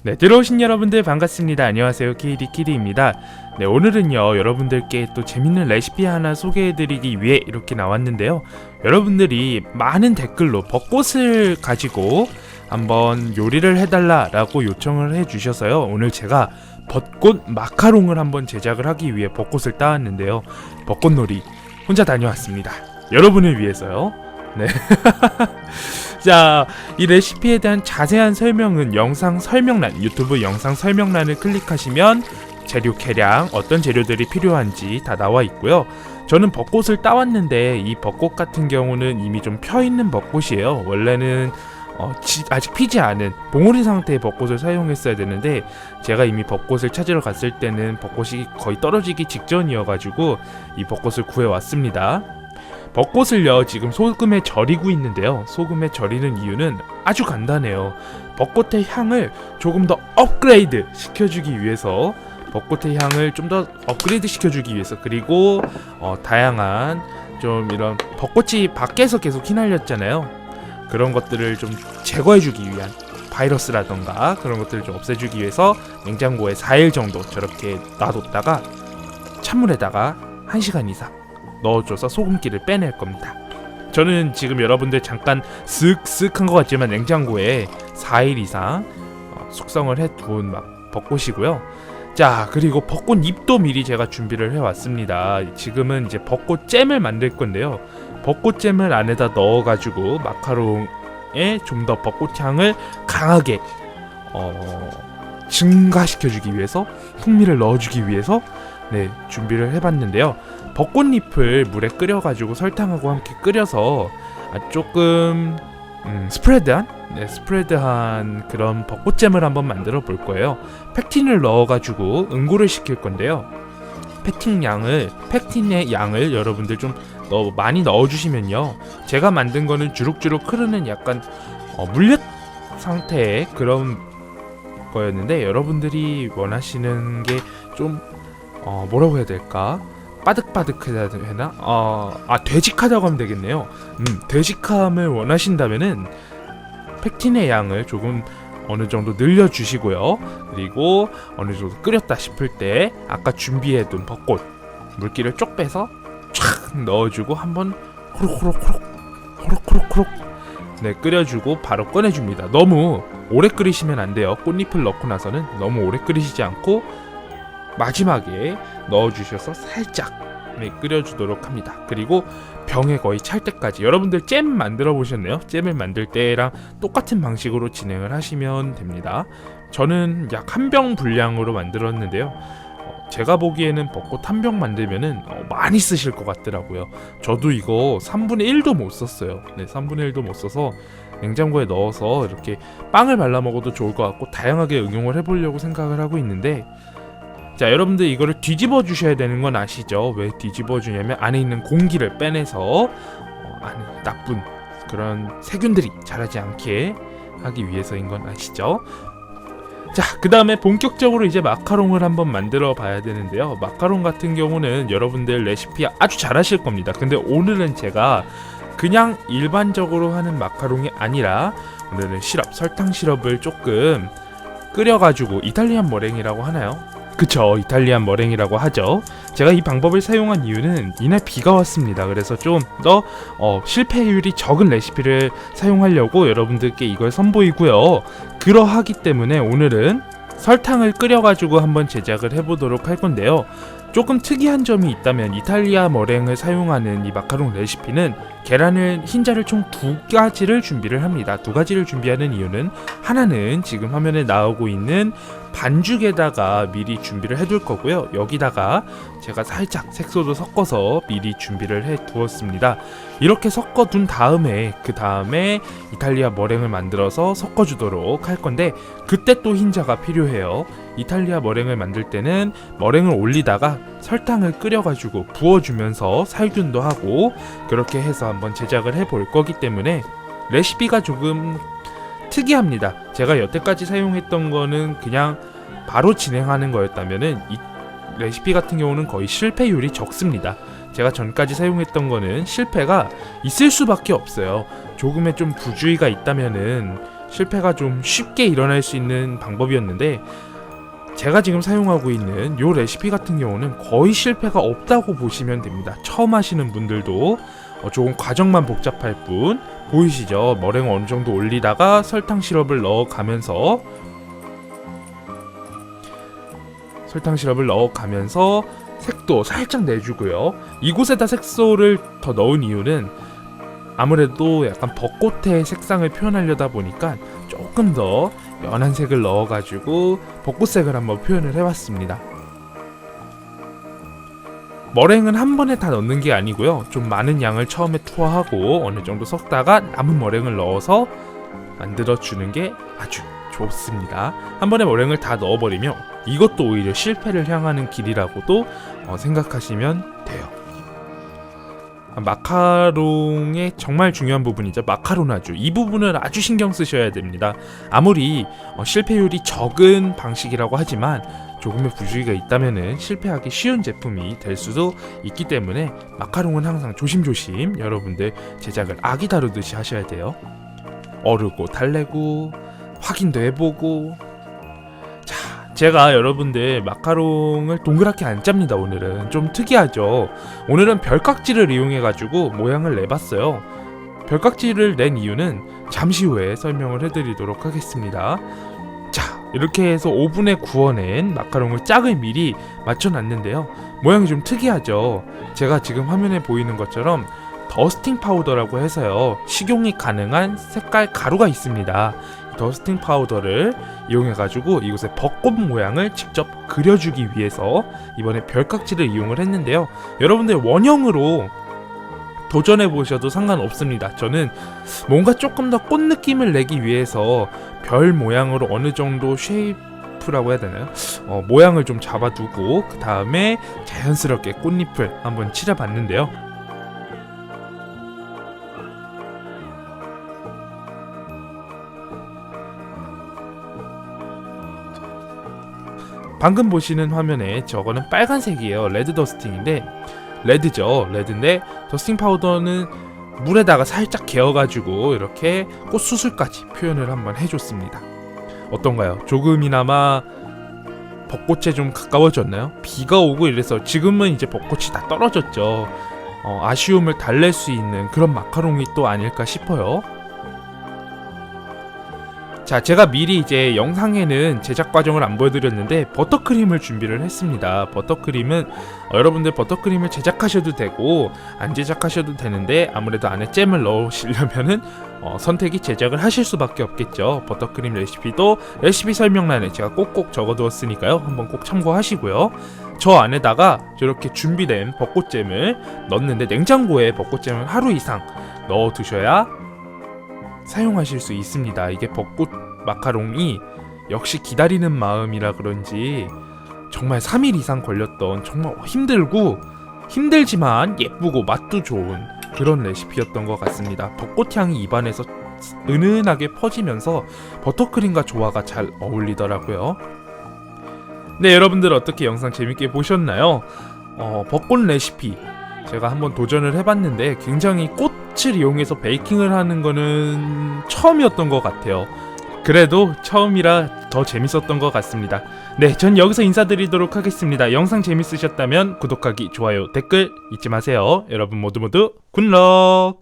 네, 들어오신 여러분들 반갑습니다. 안녕하세요, 키리키리입니다. 네, 오늘은요 여러분들께 또 재밌는 레시피 하나 소개해드리기 위해 이렇게 나왔는데요. 여러분들이 많은 댓글로 벚꽃을 가지고 한번 요리를 해달라라고 요청을 해주셔서요, 오늘 제가 벚꽃 마카롱을 한번 제작을 하기 위해 벚꽃을 따왔는데요. 벚꽃놀이 혼자 다녀왔습니다. 여러분을 위해서요. 네. 자, 이 레시피에 대한 자세한 설명은 영상 설명란, 유튜브 영상 설명란을 클릭하시면 재료 계량, 어떤 재료들이 필요한지 다 나와 있고요. 저는 벚꽃을 따왔는데 이 벚꽃 같은 경우는 이미 좀 펴있는 벚꽃이에요. 원래는 아직 피지 않은 봉우리 상태의 벚꽃을 사용했어야 되는데 제가 이미 벚꽃을 찾으러 갔을 때는 벚꽃이 거의 떨어지기 직전이어가지고 이 벚꽃을 구해왔습니다. 벚꽃을요 지금 소금에 절이고 있는데요. 소금에 절이는 이유는 아주 간단해요. 벚꽃의 향을 조금 더 업그레이드 시켜주기 위해서, 벚꽃의 향을 좀 더 업그레이드 시켜주기 위해서, 그리고 다양한 좀 이런 벚꽃이 밖에서 계속 휘날렸잖아요. 그런 것들을 좀 제거해주기 위한, 바이러스라던가 그런 것들을 좀 없애주기 위해서 냉장고에 4일 정도 저렇게 놔뒀다가 찬물에다가 1시간 이상 넣어줘서 소금기를 빼낼 겁니다. 저는 지금 여러분들 잠깐 쓱쓱한 것 같지만 냉장고에 4일 이상 숙성을 해둔 벚꽃이고요. 자, 그리고 벚꽃 잎도 미리 제가 준비를 해왔습니다. 지금은 이제 벚꽃 잼을 만들 건데요. 벚꽃 잼을 안에다 넣어가지고 마카롱에 좀 더 벚꽃 향을 강하게 증가시켜주기 위해서, 풍미를 넣어주기 위해서 준비를 해봤는데요. 벚꽃잎을 물에 끓여가지고 설탕하고 함께 끓여서 조금 스프레드한 그런 벚꽃잼을 한번 만들어 볼 거예요. 팩틴을 넣어가지고 응고를 시킬 건데요. 팩틴의 양을 여러분들 좀 많이 넣어주시면요, 제가 만든 거는 주룩주룩 흐르는 약간 물엿 상태의 그런 거였는데, 여러분들이 원하시는 게 좀 뭐라고 해야 될까? 바득바득해야 되나? 되직하다고 하면 되겠네요. 되직함을 원하신다면은 팩틴의 양을 조금 어느 정도 늘려주시고요. 그리고 어느 정도 끓였다 싶을 때 아까 준비해둔 벚꽃 물기를 쪽 빼서 촥 넣어주고 한번 호록호록 끓여주고 바로 꺼내줍니다. 너무 오래 끓이시면 안 돼요. 꽃잎을 넣고 나서는 너무 오래 끓이시지 않고 마지막에 넣어주셔서 살짝 끓여주도록 합니다. 그리고 병에 거의 찰 때까지. 여러분들 잼 만들어 보셨나요? 잼을 만들 때랑 똑같은 방식으로 진행을 하시면 됩니다. 저는 약 1병 분량으로 만들었는데요. 제가 보기에는 벚꽃 1병 만들면은 많이 쓰실 것 같더라고요. 저도 이거 3분의 1도 못 썼어요. 3분의 1도 못 써서 냉장고에 넣어서 이렇게 빵을 발라 먹어도 좋을 것 같고 다양하게 응용을 해보려고 생각을 하고 있는데, 자, 여러분들 이거를 뒤집어 주셔야 되는 건 아시죠? 왜 뒤집어 주냐면 안에 있는 공기를 빼내서 안에 나쁜 그런 세균들이 자라지 않게 하기 위해서인 건 아시죠? 자, 그 다음에 본격적으로 이제 마카롱을 한번 만들어 봐야 되는데요. 마카롱 같은 경우는 여러분들 레시피 아주 잘 하실 겁니다. 근데 오늘은 제가 그냥 일반적으로 하는 마카롱이 아니라 오늘은 설탕 시럽을 조금 끓여가지고, 이탈리안 머랭이라고 하나요? 그쵸, 이탈리안 머랭이라고 하죠. 제가 이 방법을 사용한 이유는 이날 비가 왔습니다. 그래서 좀 더 실패율이 적은 레시피를 사용하려고 여러분들께 이걸 선보이고요. 그러하기 때문에 오늘은 설탕을 끓여가지고 한번 제작을 해보도록 할 건데요. 조금 특이한 점이 있다면 이탈리아 머랭을 사용하는 이 마카롱 레시피는 계란을, 흰자를 총 2가지를 준비를 합니다. 2가지를 준비하는 이유는, 하나는 지금 화면에 나오고 있는 반죽에다가 미리 준비를 해둘 거고요. 여기다가 제가 살짝 색소도 섞어서 미리 준비를 해 두었습니다. 이렇게 섞어둔 다음에 그 다음에 이탈리아 머랭을 만들어서 섞어주도록 할 건데, 그때 또 흰자가 필요해요. 이탈리아 머랭을 만들 때는 머랭을 올리다가 설탕을 끓여가지고 부어주면서 살균도 하고 그렇게 해서 한번 제작을 해볼 거기 때문에 레시피가 조금 특이합니다. 제가 여태까지 사용했던 거는 그냥 바로 진행하는 거였다면은 이 레시피 같은 경우는 거의 실패율이 적습니다. 제가 전까지 사용했던 거는 실패가 있을 수밖에 없어요. 조금의 좀 부주의가 있다면은 실패가 좀 쉽게 일어날 수 있는 방법이었는데 제가 지금 사용하고 있는 요 레시피 같은 경우는 거의 실패가 없다고 보시면 됩니다. 처음 하시는 분들도 조금 과정만 복잡할 뿐. 보이시죠? 머랭을 어느 정도 올리다가 설탕 시럽을 넣어가면서 색도 살짝 내주고요. 이곳에다 색소를 더 넣은 이유는 아무래도 약간 벚꽃의 색상을 표현하려다 보니까 조금 더 연한 색을 넣어가지고 벚꽃색을 한번 표현을 해봤습니다. 머랭은 한 번에 다 넣는 게 아니고요. 좀 많은 양을 처음에 투하하고 어느 정도 섞다가 남은 머랭을 넣어서 만들어주는 게 아주 좋습니다. 한 번에 머랭을 다 넣어버리면 이것도 오히려 실패를 향하는 길이라고도 생각하시면 돼요. 마카롱의 정말 중요한 부분이죠. 마카로나주. 이 부분을 아주 신경 쓰셔야 됩니다. 아무리 실패율이 적은 방식이라고 하지만 조금의 부주의가 있다면 실패하기 쉬운 제품이 될 수도 있기 때문에 마카롱은 항상 조심조심 여러분들 제작을 아기 다루듯이 하셔야 돼요. 어르고 달래고 확인도 해보고. 자, 제가 여러분들 마카롱을 동그랗게 안 짭니다. 오늘은 좀 특이하죠. 오늘은 별깍지를 이용해가지고 모양을 내봤어요. 별깍지를 낸 이유는 잠시 후에 설명을 해드리도록 하겠습니다. 자, 이렇게 해서 오븐에 구워낸 마카롱을 짝을 미리 맞춰놨는데요. 모양이 좀 특이하죠. 제가 지금 화면에 보이는 것처럼 더스팅 파우더라고 해서요, 식용이 가능한 색깔 가루가 있습니다. 더스팅 파우더를 이용해가지고 이곳에 벚꽃 모양을 직접 그려주기 위해서 이번에 별깍지를 이용을 했는데요. 여러분들 원형으로 도전해보셔도 상관없습니다. 저는 뭔가 조금 더 꽃 느낌을 내기 위해서 별 모양으로 어느 정도 쉐이프라고 해야 되나요? 모양을 좀 잡아두고 그 다음에 자연스럽게 꽃잎을 한번 칠해봤는데요. 방금 보시는 화면에 저거는 빨간색이에요. 레드 더스팅인데, 레드죠. 레드인데 더스팅 파우더는 물에다가 살짝 개어가지고 이렇게 꽃 수술까지 표현을 한번 해줬습니다. 어떤가요? 조금이나마 벚꽃에 좀 가까워졌나요? 비가 오고 이래서 지금은 이제 벚꽃이 다 떨어졌죠. 아쉬움을 달랠 수 있는 그런 마카롱이 또 아닐까 싶어요. 자, 제가 미리 이제 영상에는 제작 과정을 안 보여드렸는데 버터크림을 준비를 했습니다. 버터크림은 여러분들 버터크림을 제작하셔도 되고 안 제작하셔도 되는데 아무래도 안에 잼을 넣으시려면은 선택이 제작을 하실 수밖에 없겠죠. 버터크림 레시피도 레시피 설명란에 제가 꼭꼭 적어두었으니까요. 한번 꼭 참고하시고요. 저 안에다가 저렇게 준비된 벚꽃잼을 넣었는데 냉장고에 벚꽃잼을 하루 이상 넣어두셔야 사용하실 수 있습니다. 이게 벚꽃 마카롱이 역시 기다리는 마음이라 그런지 정말 3일 이상 걸렸던, 정말 힘들지만 예쁘고 맛도 좋은 그런 레시피였던 것 같습니다. 벚꽃향이 입안에서 은은하게 퍼지면서 버터크림과 조화가 잘 어울리더라고요. 네, 여러분들 어떻게 영상 재밌게 보셨나요? 벚꽃 레시피 제가 한번 도전을 해봤는데 굉장히 꽃을 이용해서 베이킹을 하는 거는 처음이었던 것 같아요. 그래도 처음이라 더 재밌었던 것 같습니다. 네, 전 여기서 인사드리도록 하겠습니다. 영상 재밌으셨다면 구독하기, 좋아요, 댓글 잊지 마세요. 여러분 모두 굿럭!